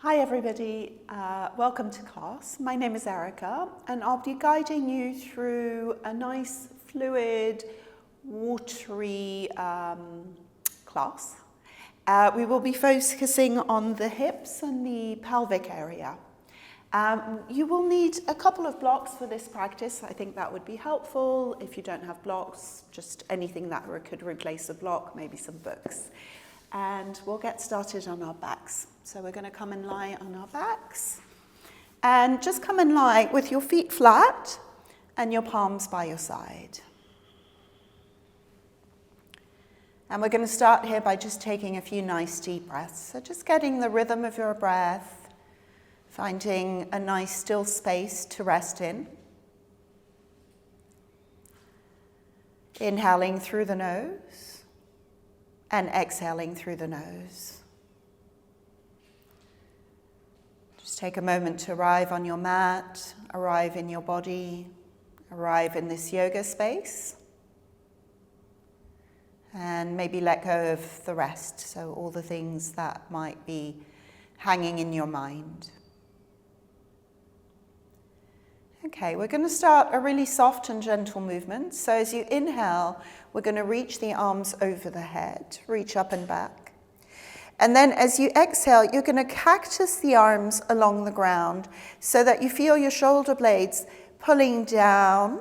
Hi everybody, welcome to class. My name is Erika and I'll be guiding you through a nice fluid, watery class. We will be focusing on the hips and the pelvic area. You will need a couple of blocks for this practice. I think that would be helpful. If you don't have blocks, just anything that could replace a block, maybe some books. And we'll get started on our backs. So we're going to come and lie on our backs. And just come and lie with your feet flat and your palms by your side. And we're going to start here by just taking a few nice deep breaths. So just getting the rhythm of your breath, finding a nice still space to rest in. Inhaling through the nose and exhaling through the nose. Just take a moment to arrive on your mat, arrive in your body, arrive in this yoga space. And maybe let go of the rest, so all the things that might be hanging in your mind. Okay, we're going to start a really soft and gentle movement. So as you inhale, we're going to reach the arms over the head, reach up and back. And then as you exhale, you're going to cactus the arms along the ground so that you feel your shoulder blades pulling down.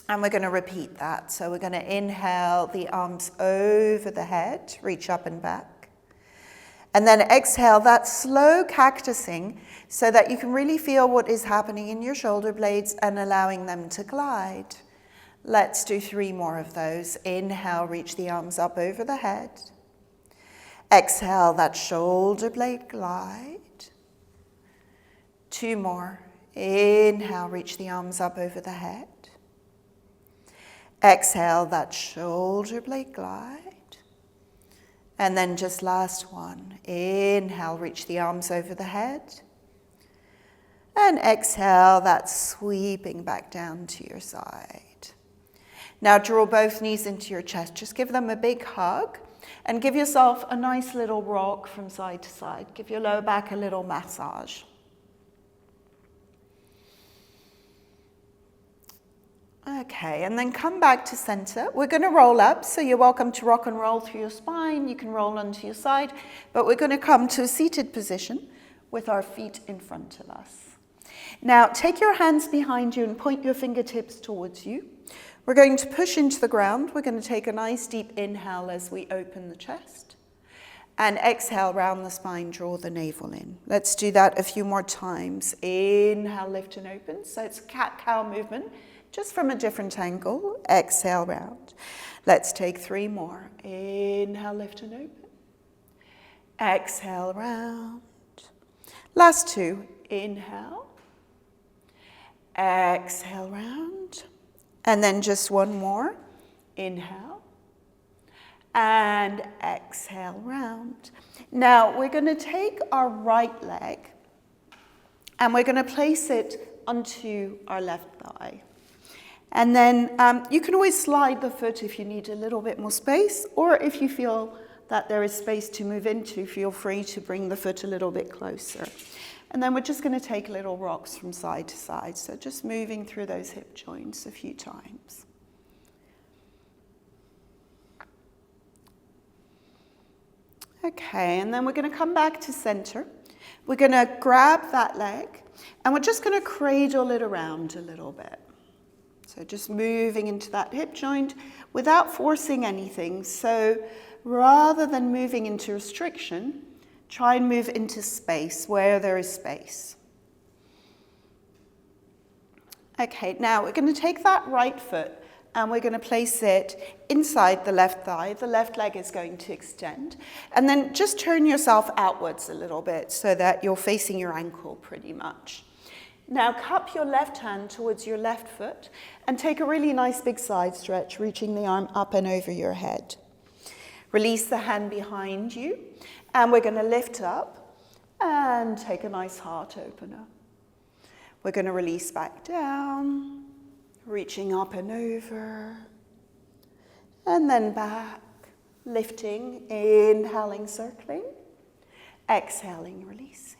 And we're going to repeat that. So we're going to inhale the arms over the head, reach up and back. And then exhale that slow cactusing so that you can really feel what is happening in your shoulder blades and allowing them to glide. Let's do 3 more of those. Inhale, reach the arms up over the head. Exhale, that shoulder blade glide. 2 more. Inhale, reach the arms up over the head. Exhale, that shoulder blade glide. And then just last one. Inhale, reach the arms over the head. And exhale, that sweeping back down to your side. Now draw both knees into your chest. Just give them a big hug. And give yourself a nice little rock from side to side. Give your lower back a little massage. Okay, and then come back to center. We're going to roll up, so you're welcome to rock and roll through your spine. You can roll onto your side, but we're going to come to a seated position with our feet in front of us. Now, take your hands behind you and point your fingertips towards you. We're going to push into the ground. We're going to take a nice deep inhale as we open the chest. And exhale, round the spine, draw the navel in. Let's do that a few more times. Inhale, lift and open. So it's a cat-cow movement. Just from a different angle, exhale, round. Let's take 3 more. Inhale, lift and open. Exhale, round. Last 2. Inhale. Exhale, round. And then just 1 more. Inhale. And exhale, round. Now, we're going to take our right leg and we're going to place it onto our left thigh. And then you can always slide the foot if you need a little bit more space, or if you feel that there is space to move into, feel free to bring the foot a little bit closer. And then we're just going to take little rocks from side to side, so just moving through those hip joints a few times. Okay, and then we're going to come back to center. We're going to grab that leg, and we're just going to cradle it around a little bit. So just moving into that hip joint without forcing anything. So rather than moving into restriction, try and move into space where there is space. Okay, now we're going to take that right foot and we're going to place it inside the left thigh. The left leg is going to extend. And then just turn yourself outwards a little bit so that you're facing your ankle pretty much. Now cup your left hand towards your left foot and take a really nice big side stretch, reaching the arm up and over your head. Release the hand behind you and we're going to lift up and take a nice heart opener. We're going to release back down, reaching up and over, and then back, lifting, inhaling, circling, Exhaling, releasing.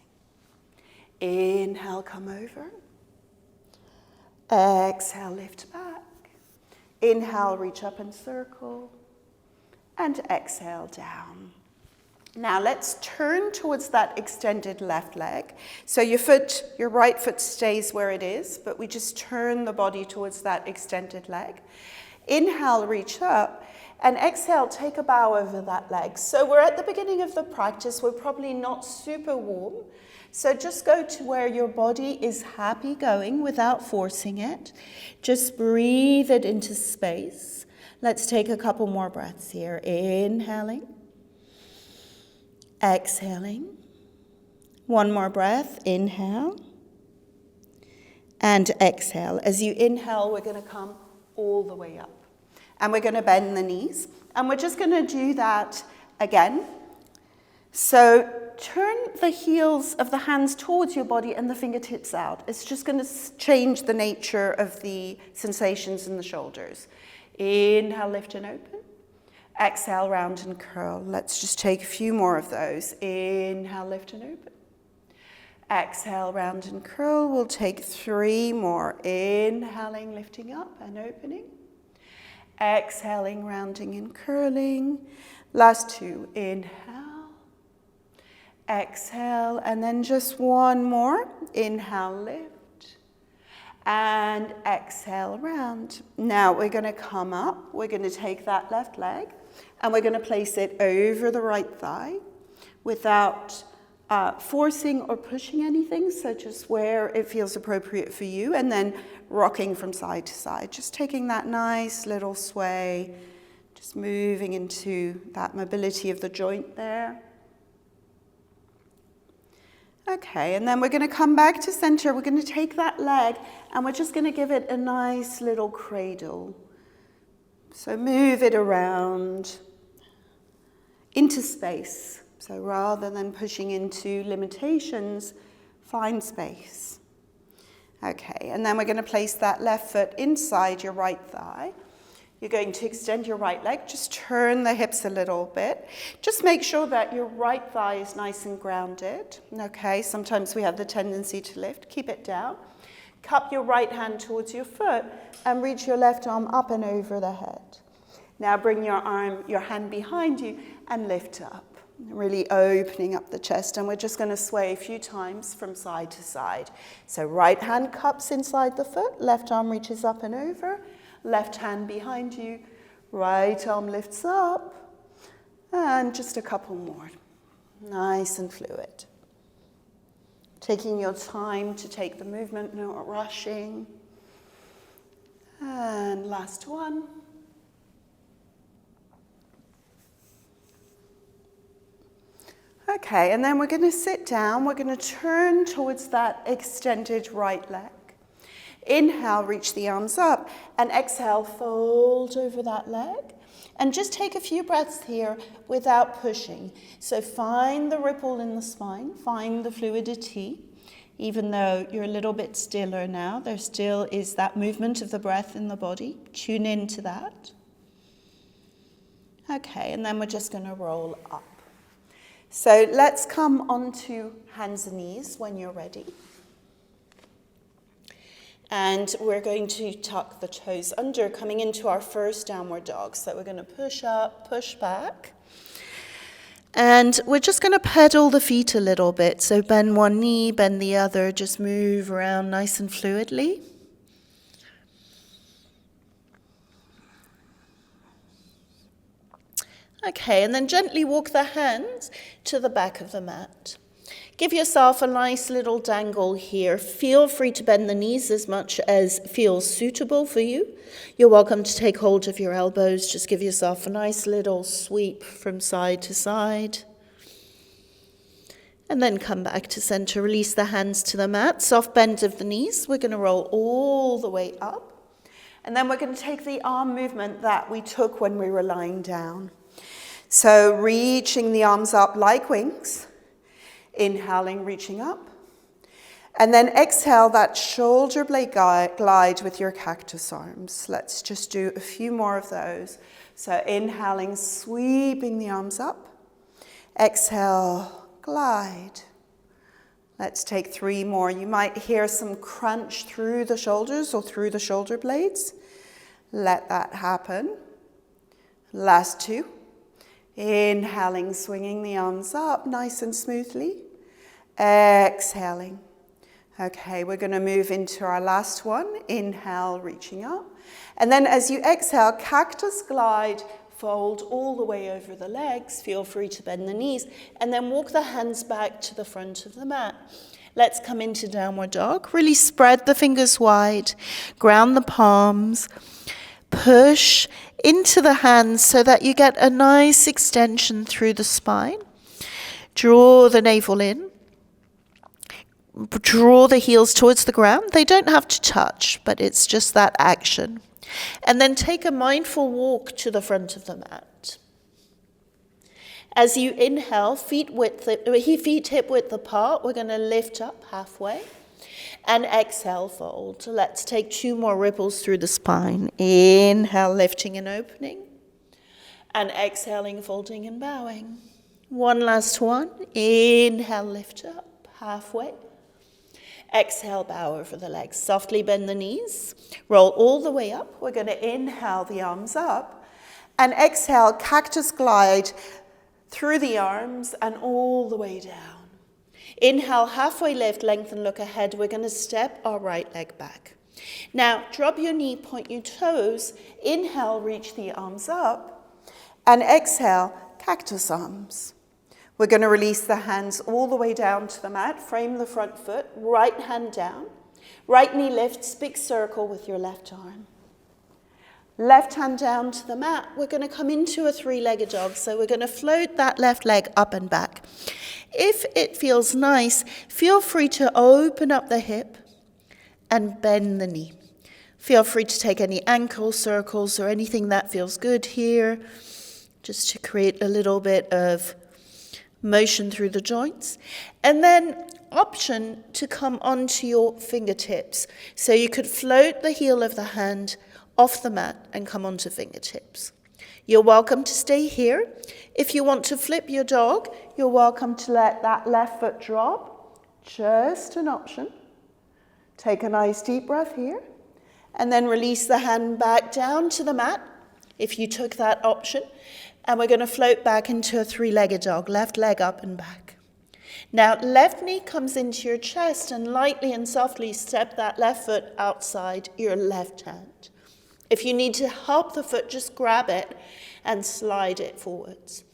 Inhale, come over. Exhale, lift back. Inhale, reach up and circle. And exhale, down. Now let's turn towards that extended left leg. So your right foot stays where it is, but we just turn the body towards that extended leg. Inhale, reach up, and exhale, take a bow over that leg. So we're at the beginning of the practice. We're probably not super warm. So just go to where your body is happy going without forcing it. Just breathe it into space. Let's take a couple more breaths here. Inhaling. Exhaling. One more breath. Inhale. And exhale. As you inhale, we're going to come all the way up. And we're going to bend the knees. And we're just going to do that again. So turn the heels of the hands towards your body and the fingertips out. It's just going to change the nature of the sensations in the shoulders. Inhale, lift and open. Exhale, round and curl. Let's just take a few more of those. Inhale, lift and open. Exhale, round and curl. We'll take 3 more. Inhaling, lifting up and opening. Exhaling, rounding and curling. Last 2. Inhale. Exhale, and then just 1 more. Inhale, lift. And exhale, round. Now we're going to come up. We're going to take that left leg and we're going to place it over the right thigh without forcing or pushing anything. So just where it feels appropriate for you, and then rocking from side to side. Just taking that nice little sway, just moving into that mobility of the joint there. Okay, and then we're going to come back to center. We're going to take that leg and we're just going to give it a nice little cradle. So move it around into space. So rather than pushing into limitations, find space. Okay, and then we're going to place that left foot inside your right thigh. You're going to extend your right leg. Just turn the hips a little bit. Just make sure that your right thigh is nice and grounded. Okay, sometimes we have the tendency to lift. Keep it down. Cup your right hand towards your foot and reach your left arm up and over the head. Now bring your hand behind you and lift up. Really opening up the chest, and we're just going to sway a few times from side to side. So right hand cups inside the foot, left arm reaches up and over. Left hand behind you, right arm lifts up, and just a couple more. Nice and fluid. Taking your time to take the movement, not rushing. And last one. Okay, and then we're going to sit down. We're going to turn towards that extended right leg. Inhale, reach the arms up, and exhale, fold over that leg. And just take a few breaths here without pushing. So find the ripple in the spine, find the fluidity. Even though you're a little bit stiller now, there still is that movement of the breath in the body. Tune into that. Okay, and then we're just going to roll up. So let's come onto hands and knees when you're ready. And we're going to tuck the toes under, coming into our first downward dog. So we're going to push up, push back. And we're just going to pedal the feet a little bit. So bend one knee, bend the other, just move around nice and fluidly. Okay, and then gently walk the hands to the back of the mat. Give yourself a nice little dangle here. Feel free to bend the knees as much as feels suitable for you. You're welcome to take hold of your elbows. Just give yourself a nice little sweep from side to side. And then come back to center. Release the hands to the mat. Soft bend of the knees. We're going to roll all the way up. And then we're going to take the arm movement that we took when we were lying down. So reaching the arms up like wings. Inhaling, reaching up. And then exhale that shoulder blade glide with your cactus arms. Let's just do a few more of those. So inhaling, sweeping the arms up. Exhale, glide. Let's take 3 more. You might hear some crunch through the shoulders or through the shoulder blades. Let that happen. Last 2. Inhaling, swinging the arms up nice and smoothly. Exhaling. Okay, we're going to move into our last one. Inhale, reaching up. And then as you exhale, cactus glide, fold all the way over the legs. Feel free to bend the knees. And then walk the hands back to the front of the mat. Let's come into downward dog. Really spread the fingers wide. Ground the palms. Push into the hands so that you get a nice extension through the spine. Draw the navel in. Draw the heels towards the ground. They don't have to touch, but it's just that action. And then take a mindful walk to the front of the mat. As you inhale, feet hip width apart, we're going to lift up halfway. And exhale, fold. Let's take 2 more ripples through the spine. Inhale, lifting and opening. And exhaling, folding and bowing. One last one. Inhale, lift up halfway. Exhale, bow over the legs. Softly bend the knees. Roll all the way up. We're going to inhale the arms up. And exhale, cactus glide through the arms and all the way down. Inhale, halfway lift, lengthen, look ahead. We're going to step our right leg back. Now, drop your knee, point your toes. Inhale, reach the arms up. And exhale, cactus arms. We're going to release the hands all the way down to the mat. Frame the front foot, right hand down. Right knee lifts, big circle with your left arm. Left hand down to the mat. We're going to come into a 3-legged dog. So we're going to float that left leg up and back. If it feels nice, feel free to open up the hip and bend the knee. Feel free to take any ankle circles or anything that feels good here, just to create a little bit of motion through the joints. And then option to come onto your fingertips. So you could float the heel of the hand off the mat and come onto fingertips. You're welcome to stay here. If you want to flip your dog, you're welcome to let that left foot drop. Just an option. Take a nice deep breath here. And then release the hand back down to the mat, if you took that option. And we're going to float back into a 3-legged dog, left leg up and back. Now, left knee comes into your chest and lightly and softly step that left foot outside your left hand. If you need to help the foot, just grab it and slide it forwards.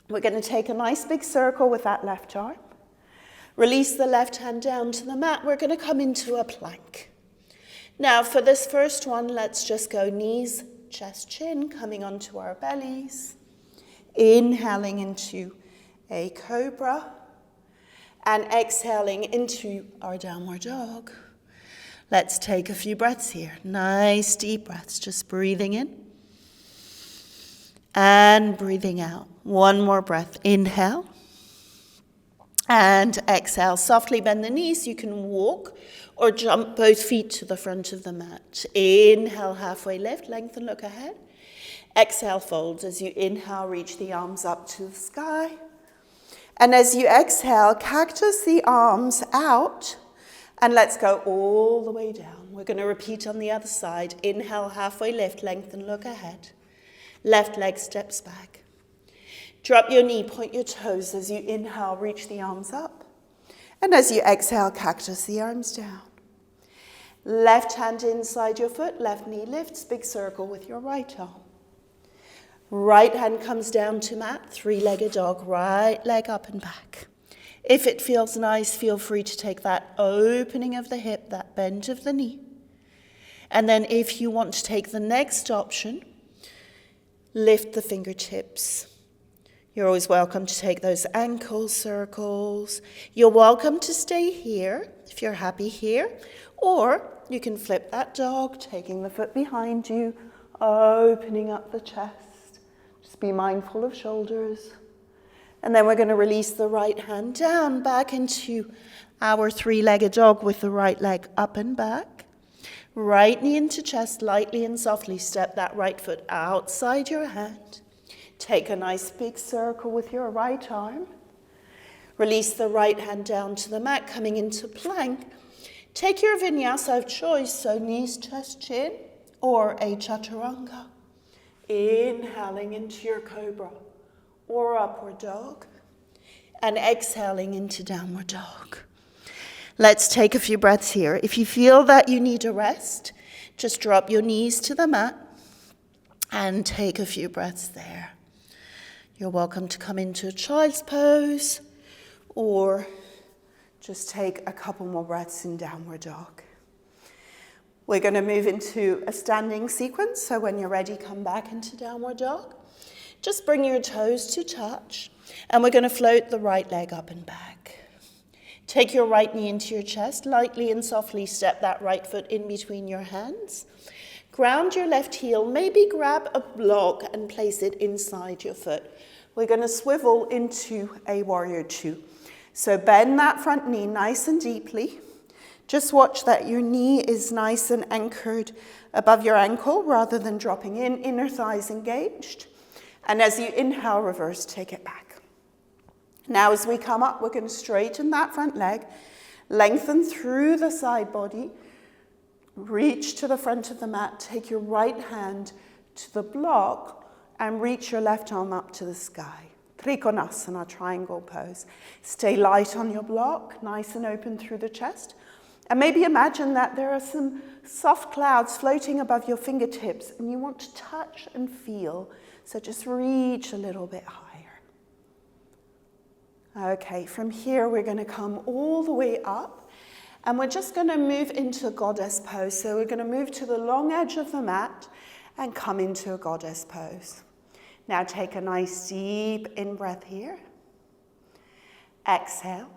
We're going to take a nice big circle with that left arm. Release the left hand down to the mat. We're going to come into a plank. Now, for this first one, let's just go knees, chest, chin, coming onto our bellies. Inhaling into a cobra. And exhaling into our downward dog. Let's take a few breaths here. Nice deep breaths, just breathing in. And breathing out. One more breath. Inhale. And exhale. Softly bend the knees. You can walk or jump both feet to the front of the mat. Inhale, halfway lift, lengthen, look ahead. Exhale, fold. As you inhale, reach the arms up to the sky. And as you exhale, cactus the arms out. And let's go all the way down. We're going to repeat on the other side. Inhale, halfway lift, lengthen, look ahead. Left leg steps back. Drop your knee, point your toes. As you inhale, reach the arms up. And as you exhale, cactus the arms down. Left hand inside your foot, left knee lifts, big circle with your right arm. Right hand comes down to mat, 3-legged dog, right leg up and back. If it feels nice, feel free to take that opening of the hip, that bend of the knee. And then if you want to take the next option, lift the fingertips. You're always welcome to take those ankle circles. You're welcome to stay here if you're happy here. Or you can flip that dog, taking the foot behind you, opening up the chest. Just be mindful of shoulders. And then we're going to release the right hand down back into our 3-legged dog with the right leg up and back. Right knee into chest, lightly and softly step that right foot outside your hand. Take a nice big circle with your right arm. Release the right hand down to the mat, coming into plank. Take your vinyasa of choice, so knees, chest, chin, or a chaturanga. Inhaling into your cobra or upward dog, and exhaling into downward dog. Let's take a few breaths here. If you feel that you need a rest, just drop your knees to the mat and take a few breaths there. You're welcome to come into a child's pose or just take a couple more breaths in downward dog. We're going to move into a standing sequence, so when you're ready, come back into downward dog. Just bring your toes to touch, and we're going to float the right leg up and back. Take your right knee into your chest, lightly and softly step that right foot in between your hands. Ground your left heel, maybe grab a block and place it inside your foot. We're going to swivel into a warrior two. So bend that front knee nice and deeply. Just watch that your knee is nice and anchored above your ankle rather than dropping in, inner thighs engaged. And as you inhale, reverse, take it back. Now as we come up, we're going to straighten that front leg, lengthen through the side body, reach to the front of the mat, take your right hand to the block and reach your left arm up to the sky. Trikonasana, triangle pose. Stay light on your block, nice and open through the chest. And maybe imagine that there are some soft clouds floating above your fingertips and you want to touch and feel. So just reach a little bit higher. Okay, from here we're going to come all the way up and we're just going to move into a goddess pose. So we're going to move to the long edge of the mat and come into a goddess pose. Now take a nice deep in-breath here. Exhale.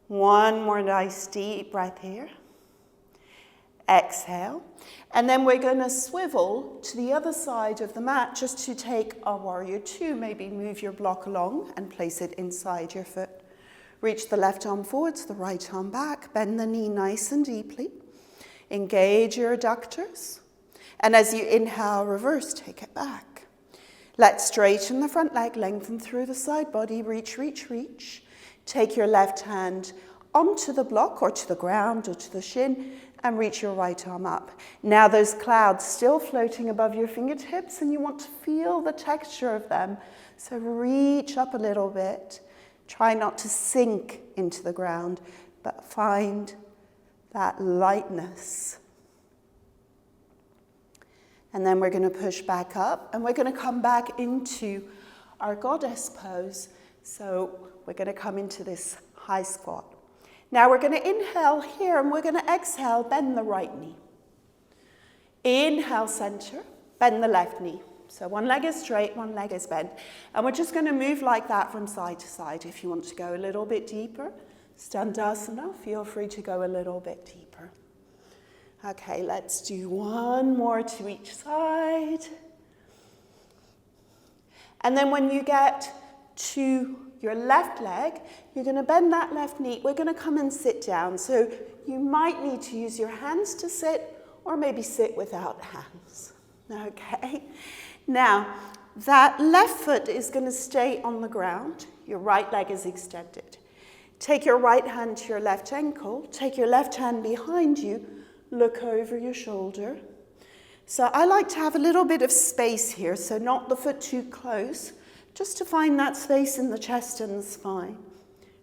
One more nice deep breath here. Exhale. And then we're going to swivel to the other side of the mat just to take our warrior two. Maybe move your block along and place it inside your foot. Reach the left arm forwards, the right arm back. Bend the knee nice and deeply. Engage your adductors. And as you inhale, reverse, take it back. Let's straighten the front leg, lengthen through the side body. Reach, reach, reach. Take your left hand onto the block or to the ground or to the shin and reach your right arm up. Now those clouds still floating above your fingertips and you want to feel the texture of them. So reach up a little bit. Try not to sink into the ground, but find that lightness. And then we're going to push back up and we're going to come back into our goddess pose. So we're going to come into this high squat. Now we're going to inhale here and we're going to exhale, bend the right knee. Inhale, center, bend the left knee. So one leg is straight, one leg is bent. And we're just going to move like that from side to side. If you want to go a little bit deeper, Standasana, feel free to go a little bit deeper. Okay, let's do one more to each side. And then when you get to your left leg, you're going to bend that left knee. We're going to come and sit down. So you might need to use your hands to sit or maybe sit without hands. Okay? Now, that left foot is going to stay on the ground. Your right leg is extended. Take your right hand to your left ankle. Take your left hand behind you. Look over your shoulder. So I like to have a little bit of space here, so not the foot too close, just to find that space in the chest and the spine.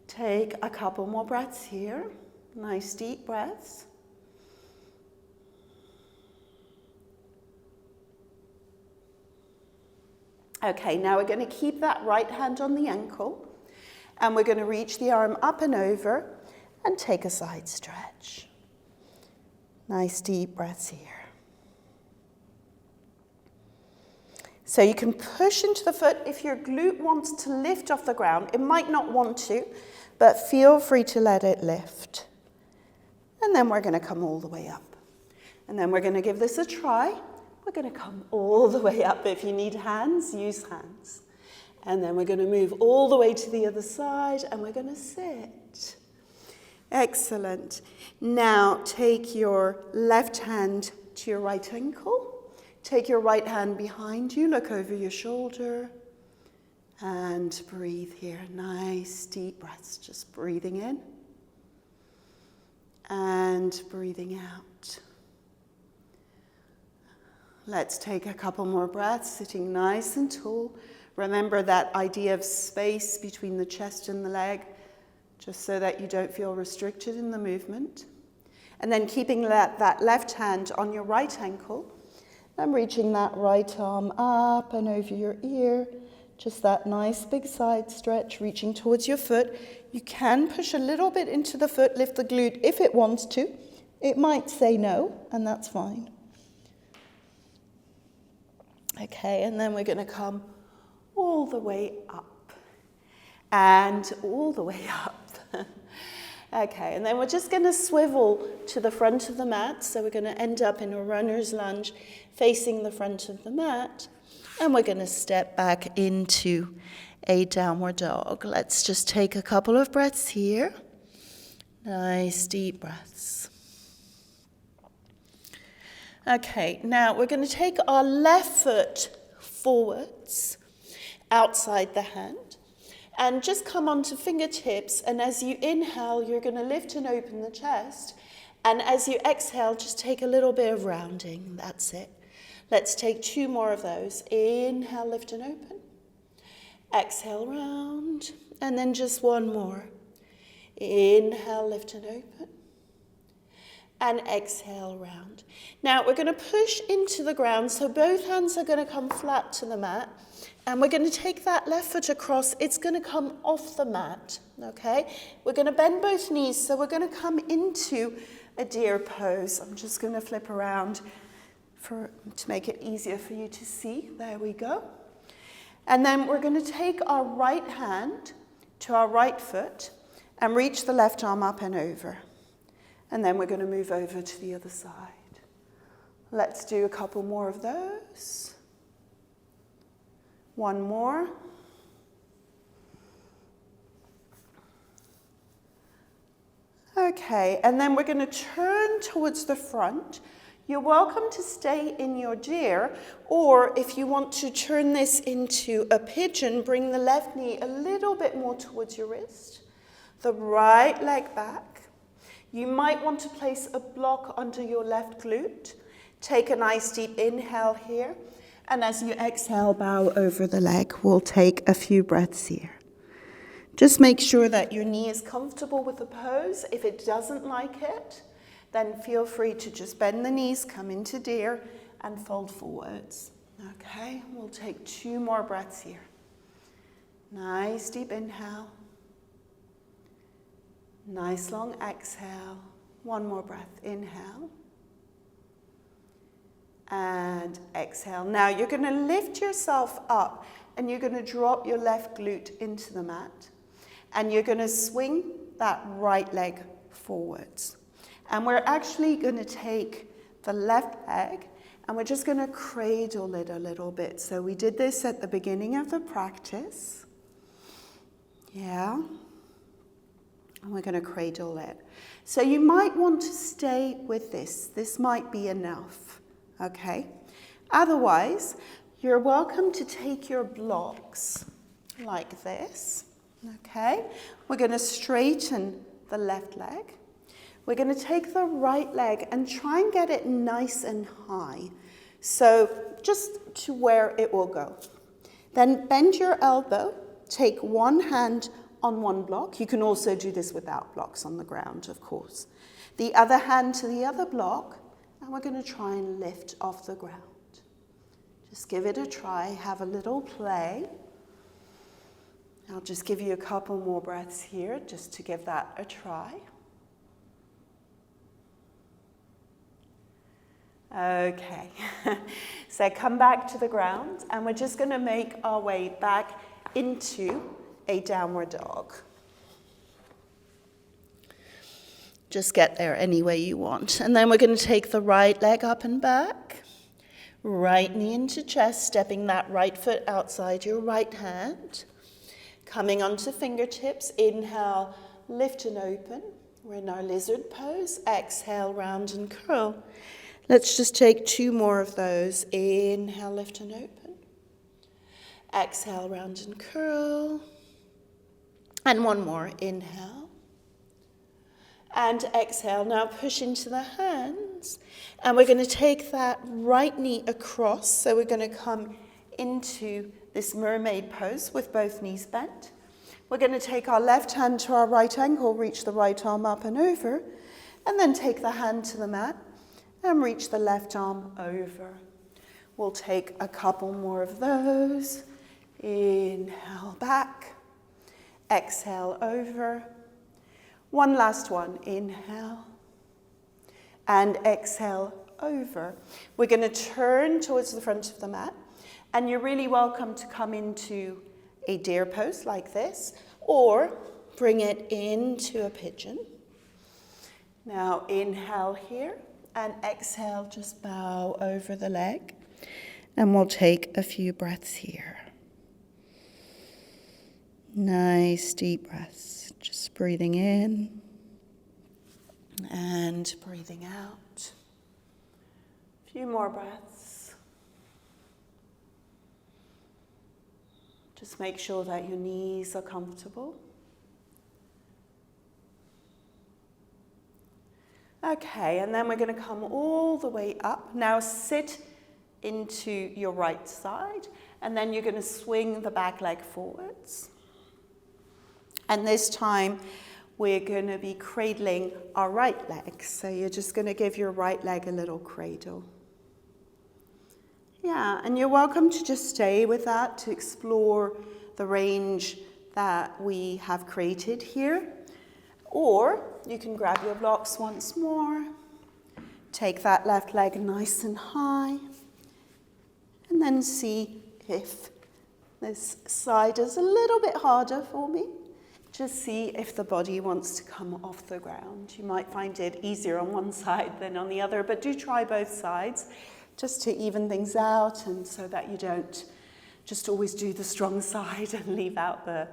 Take a couple more breaths here. Nice deep breaths. Okay, now we're going to keep that right hand on the ankle, and we're going to reach the arm up and over and take a side stretch. Nice deep breaths here. So you can push into the foot if your glute wants to lift off the ground. It might not want to, but feel free to let it lift. And then we're going to come all the way up. And then we're going to give this a try. We're going to come all the way up. If you need hands, use hands. And then we're going to move all the way to the other side, and we're going to sit. Excellent. Now take your left hand to your right ankle. Take your right hand behind you, look over your shoulder, And breathe here. Nice deep breaths. Just breathing in and breathing out. Let's take a couple more breaths, sitting nice and tall. Remember that idea of space between the chest and the leg, just so that you don't feel restricted in the movement. And then keeping that left hand on your right ankle and reaching that right arm up and over your ear. Just that nice big side stretch, reaching towards your foot. You can push a little bit into the foot, lift the glute if it wants to. It might say no, and that's fine. Okay, and then we're going to come all the way up and all the way up. Okay, and then we're just going to swivel to the front of the mat. So we're going to end up in a runner's lunge facing the front of the mat. And we're going to step back into a downward dog. Let's just take a couple of breaths here. Nice deep breaths. Okay, now we're going to take our left foot forwards outside the hand and just come onto fingertips. And as you inhale, you're going to lift and open the chest. And as you exhale, just take a little bit of rounding. That's it. Let's take 2 more of those. Inhale, lift and open. Exhale, round. And then just 1 more. Inhale, lift and open. And exhale, round. Now we're going to push into the ground, so both hands are going to come flat to the mat. And we're going to take that left foot across. It's going to come off the mat, okay? We're going to bend both knees, so we're going to come into a deer pose. I'm just going to flip around to make it easier for you to see. There we go. And then we're going to take our right hand to our right foot and reach the left arm up and over. And then we're going to move over to the other side. Let's do a couple more of those. 1 more. Okay, and then we're going to turn towards the front. You're welcome to stay in your deer, or if you want to turn this into a pigeon, bring the left knee a little bit more towards your wrist, the right leg back. You might want to place a block under your left glute. Take a nice deep inhale here, and as you exhale, bow over the leg. We'll take a few breaths here. Just make sure that your knee is comfortable with the pose. If it doesn't like it, then feel free to just bend the knees, come into deer, and fold forwards. Okay, we'll take 2 more breaths here. Nice deep inhale. Nice long exhale. 1 more breath. Inhale. And exhale. Now you're going to lift yourself up and you're going to drop your left glute into the mat. And you're going to swing that right leg forwards. And we're actually going to take the left leg and we're just going to cradle it a little bit. So we did this at the beginning of the practice. Yeah. And we're going to cradle it. So you might want to stay with this. This might be enough. Okay? Otherwise, you're welcome to take your blocks like this. Okay? We're going to straighten the left leg. We're going to take the right leg and try and get it nice and high. So just to where it will go. Then bend your elbow. Take one hand on one block. You can also do this without blocks on the ground, of course. The other hand to the other block, and we're going to try and lift off the ground. Just give it a try. Have a little play. I'll just give you a couple more breaths here just to give that a try. Okay, so come back to the ground and we're just going to make our way back into a downward dog. Just get there any way you want. And then we're going to take the right leg up and back, right knee into chest, stepping that right foot outside your right hand. Coming onto fingertips, inhale, lift and open. We're in our lizard pose. Exhale, round and curl. Let's just take 2 more of those. Inhale, lift and open. Exhale, round and curl. And one more, inhale. And exhale, now push into the hands. And we're going to take that right knee across. So we're going to come into this mermaid pose with both knees bent. We're going to take our left hand to our right ankle, reach the right arm up and over, and then take the hand to the mat and reach the left arm over. We'll take a couple more of those. Inhale back, exhale over. One last one, inhale, and exhale over. We're going to turn towards the front of the mat, and you're really welcome to come into a deer pose like this, or bring it into a pigeon. Now inhale here, and exhale, just bow over the leg, and we'll take a few breaths here. Nice deep breaths, just breathing in and breathing out. A few more breaths. Just make sure that your knees are comfortable. Okay, and then we're going to come all the way up. Now sit into your right side, and then you're going to swing the back leg forwards. And this time, we're going to be cradling our right leg. So you're just going to give your right leg a little cradle. Yeah, and you're welcome to just stay with that to explore the range that we have created here. Or you can grab your blocks once more. Take that left leg nice and high. And then see if this side is a little bit harder for me. Just see if the body wants to come off the ground. You might find it easier on one side than on the other, but do try both sides just to even things out, and so that you don't just always do the strong side and leave out the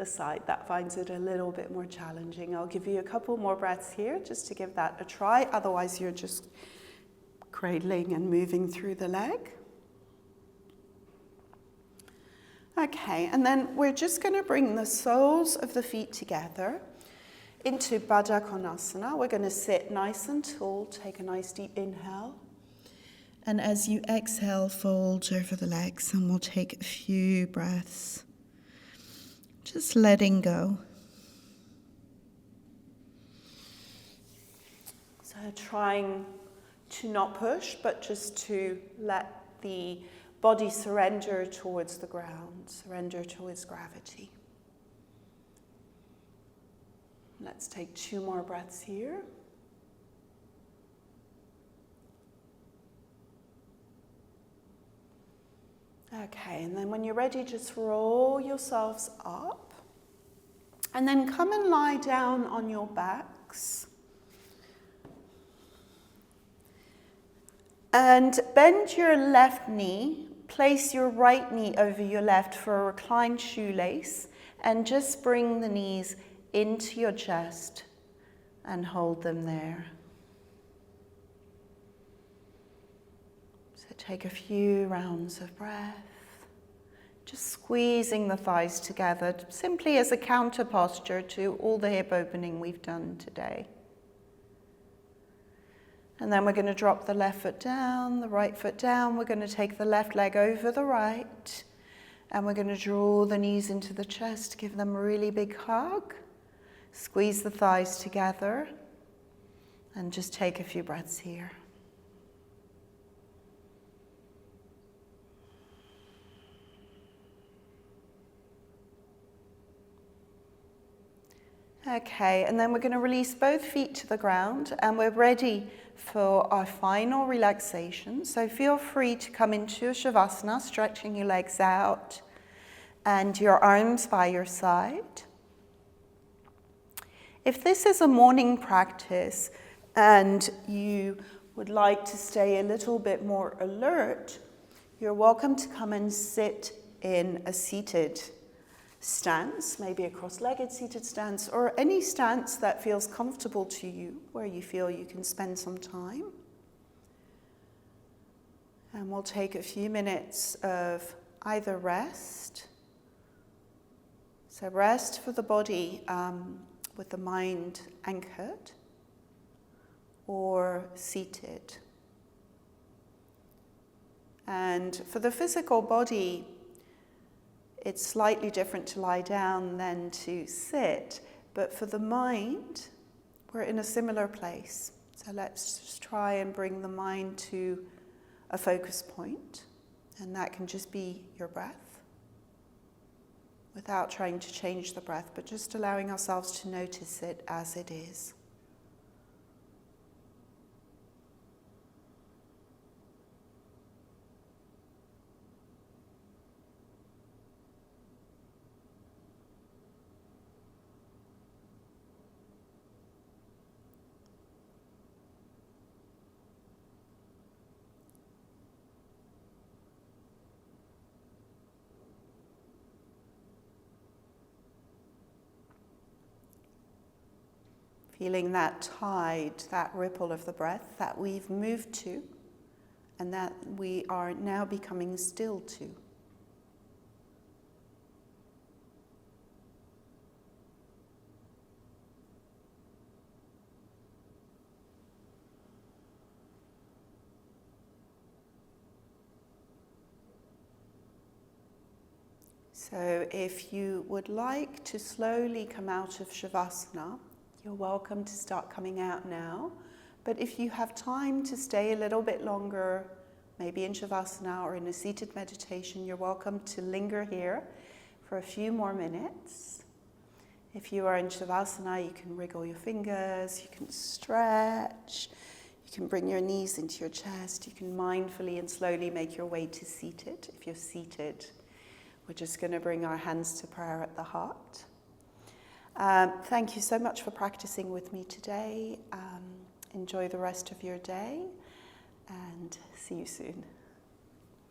side that finds it a little bit more challenging. I'll give you a couple more breaths here just to give that a try. Otherwise, you're just cradling and moving through the leg. Okay, and then we're just going to bring the soles of the feet together into Baddha Konasana. We're going to sit nice and tall, take a nice deep inhale. And as you exhale, fold over the legs, and we'll take a few breaths. Just letting go. So trying to not push, but just to let the body surrender towards the ground, surrender towards gravity. Let's take 2 more breaths here. Okay, and then when you're ready, just roll yourselves up. And then come and lie down on your backs. And bend your left knee. Place your right knee over your left for a reclined shoelace. And just bring the knees into your chest and hold them there. Take a few rounds of breath, just squeezing the thighs together, simply as a counter posture to all the hip opening we've done today. And then we're going to drop the left foot down, the right foot down. We're going to take the left leg over the right, and we're going to draw the knees into the chest, give them a really big hug, squeeze the thighs together, and just take a few breaths here. Okay, and then we're going to release both feet to the ground, and we're ready for our final relaxation. So feel free to come into a Shavasana, stretching your legs out and your arms by your side. If this is a morning practice and you would like to stay a little bit more alert, you're welcome to come and sit in a seated stance, maybe a cross-legged seated stance, or any stance that feels comfortable to you, where you feel you can spend some time. And we'll take a few minutes of either rest, so rest for the body with the mind anchored, or seated. And for the physical body, it's slightly different to lie down than to sit, but for the mind, we're in a similar place. So let's just try and bring the mind to a focus point, and that can just be your breath, without trying to change the breath, but just allowing ourselves to notice it as it is. Feeling that tide, that ripple of the breath that we've moved to and that we are now becoming still to. So if you would like to slowly come out of Shavasana, you're welcome to start coming out now. But if you have time to stay a little bit longer, maybe in Shavasana or in a seated meditation, you're welcome to linger here for a few more minutes. If you are in Shavasana, you can wriggle your fingers, you can stretch, you can bring your knees into your chest, you can mindfully and slowly make your way to seated. If you're seated, we're just going to bring our hands to prayer at the heart. Thank you so much for practicing with me today. Enjoy the rest of your day and see you soon.